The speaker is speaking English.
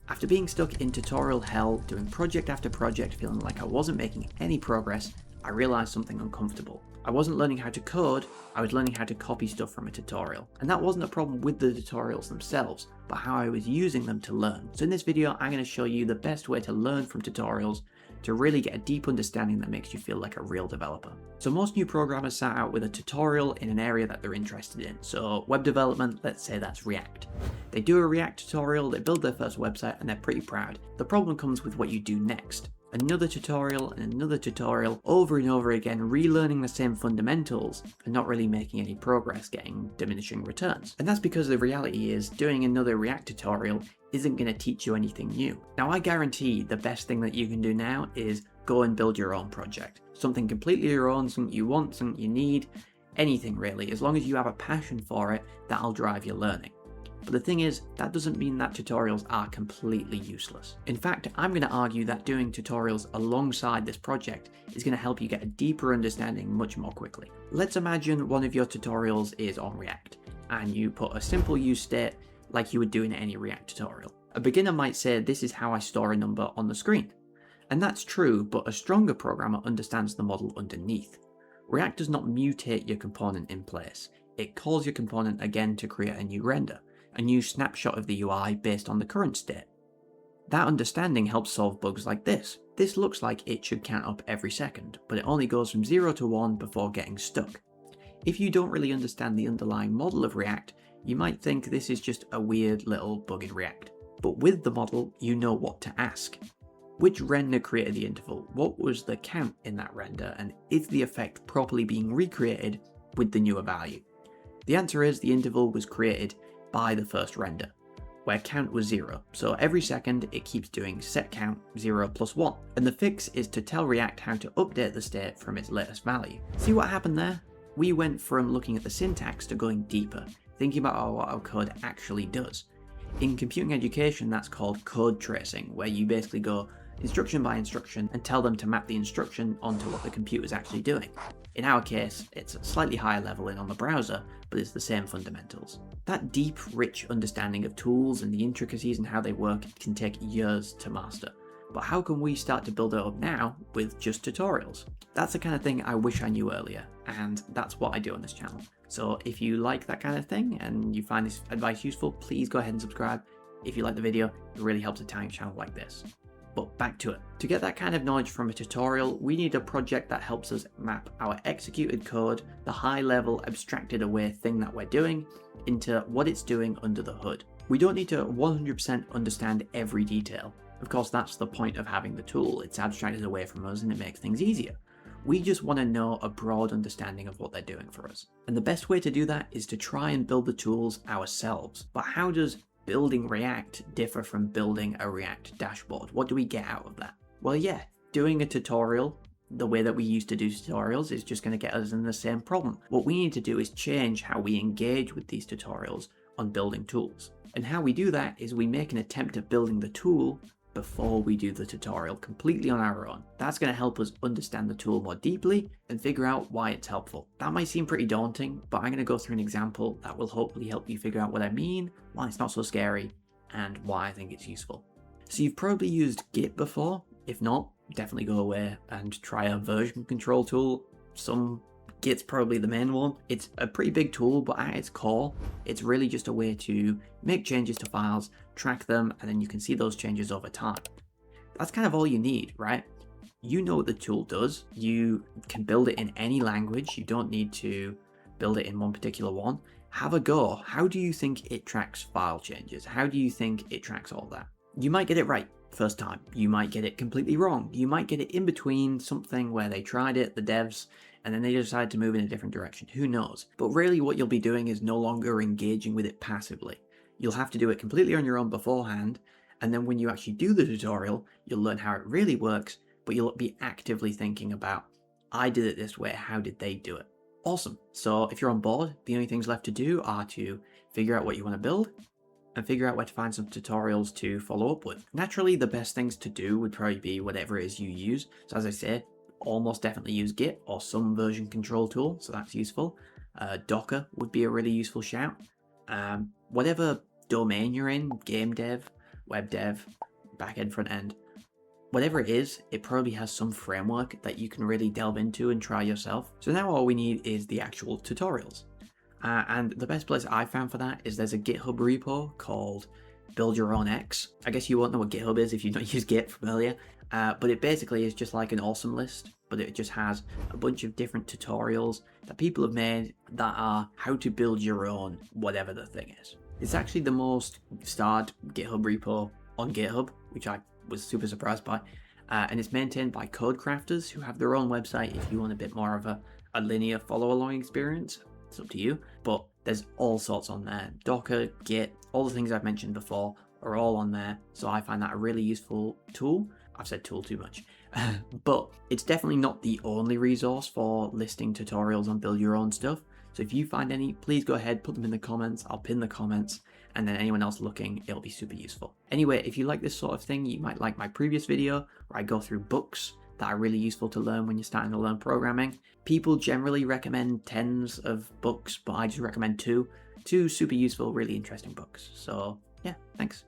After being stuck in tutorial hell, doing project after project, feeling like I wasn't making any progress, I realized something uncomfortable. I wasn't learning how to code, I was learning how to copy stuff from a tutorial. And that wasn't a problem with the tutorials themselves, but how I was using them to learn. So in this video, I'm going to show you the best way to learn from tutorials to really get a deep understanding that makes you feel like a real developer. So most new programmers start out with a tutorial in an area that they're interested in. So web development, let's say that's React. They do a React tutorial, they build their first website, and they're pretty proud. The problem comes with what you do next. Another tutorial and another tutorial over and over again, relearning the same fundamentals and not really making any progress, getting diminishing returns. And that's because the reality is doing another React tutorial isn't going to teach you anything new. Now I guarantee the best thing that you can do now is go and build your own project. Something completely your own, something you want, something you need, anything really. As long as you have a passion for it, that'll drive your learning. But the thing is, that doesn't mean that tutorials are completely useless. In fact, I'm going to argue that doing tutorials alongside this project is going to help you get a deeper understanding much more quickly. Let's imagine one of your tutorials is on React, and you put a simple use state like you would do in any React tutorial. A beginner might say, this is how I store a number on the screen. And that's true, but a stronger programmer understands the model underneath. React does not mutate your component in place. It calls your component again to create a new render, a new snapshot of the UI based on the current state. That understanding helps solve bugs like this. This looks like it should count up every second, but it only goes from 0 to 1 before getting stuck. If you don't really understand the underlying model of React, you might think this is just a weird little bug in React. But with the model, you know what to ask. Which render created the interval? What was the count in that render? And is the effect properly being recreated with the newer value? The answer is the interval was created by the first render, where count was 0. So every second it keeps doing set count 0 plus 1. And the fix is to tell React how to update the state from its latest value. See what happened there? We went from looking at the syntax to going deeper, thinking about what our code actually does. In computing education, that's called code tracing, where you basically go instruction by instruction and tell them to map the instruction onto what the computer's actually doing. In our case, it's a slightly higher level in on the browser, but it's the same fundamentals. That deep, rich understanding of tools and the intricacies and how they work can take years to master. But how can we start to build it up now with just tutorials? That's the kind of thing I wish I knew earlier, and that's what I do on this channel. So if you like that kind of thing and you find this advice useful, please go ahead and subscribe. If you like the video, it really helps a tiny channel like this. But back to it. To get that kind of knowledge from a tutorial, we need a project that helps us map our executed code, the high level abstracted away thing that we're doing, into what it's doing under the hood. We don't need to 100% understand every detail. Of course, that's the point of having the tool. It's abstracted away from us and it makes things easier. We just want to know a broad understanding of what they're doing for us. And the best way to do that is to try and build the tools ourselves. But how does building React differ from building a React dashboard? What do we get out of that? Well, yeah, doing a tutorial the way that we used to do tutorials is just going to get us in the same problem. What we need to do is change how we engage with these tutorials on building tools. And how we do that is we make an attempt at building the tool before we do the tutorial completely on our own. That's going to help us understand the tool more deeply and figure out why it's helpful. That might seem pretty daunting, but I'm going to go through an example that will hopefully help you figure out what I mean, why it's not so scary, and why I think it's useful. So you've probably used Git before. If not, definitely go away and try a version control tool. Git's probably the main one. It's a pretty big tool, but at its core, it's really just a way to make changes to files, track them, and then you can see those changes over time. That's kind of all you need, right? You know what the tool does. You can build it in any language. You don't need to build it in one particular one. Have a go. How do you think it tracks file changes? How do you think it tracks all that? You might get it right first time. You might get it completely wrong. You might get it in between, something where they tried it, the devs, and then they decide to move in a different direction. Who knows? But really what you'll be doing is no longer engaging with it passively. You'll have to do it completely on your own beforehand, and then when you actually do the tutorial, you'll learn how it really works, but you'll be actively thinking about, I did it this way, how did they do it? Awesome. So if you're on board, the only things left to do are to figure out what you want to build, and figure out where to find some tutorials to follow up with. Naturally, the best things to do would probably be whatever it is you use. So as I say, almost definitely use Git or some version control tool, so that's useful. Docker would be a really useful shout. Whatever domain you're in, game dev, web dev, back end, front end. Whatever it is, it probably has some framework that you can really delve into and try yourself. So now all we need is the actual tutorials. And the best place I found for that is there's a GitHub repo called Build Your Own X. I guess you won't know what GitHub is if you've not used Git from earlier, but it basically is just like an awesome list, but it just has a bunch of different tutorials that people have made that are how to build your own whatever the thing is. It's actually the most starred GitHub repo on GitHub, which I was super surprised by, and it's maintained by code crafters who have their own website if you want a bit more of a linear follow along experience. It's up to you, but there's all sorts on there. Docker, Git, all the things I've mentioned before are all on there, so I find that a really useful tool. I've said tool too much, but it's definitely not the only resource for listing tutorials on build your own stuff. So if you find any, please go ahead, put them in the comments. I'll pin the comments, and then anyone else looking, it'll be super useful. Anyway, if you like this sort of thing, you might like my previous video where I go through books that are really useful to learn when you're starting to learn programming. People generally recommend tens of books, but I just recommend two super useful, really interesting books. So yeah, thanks.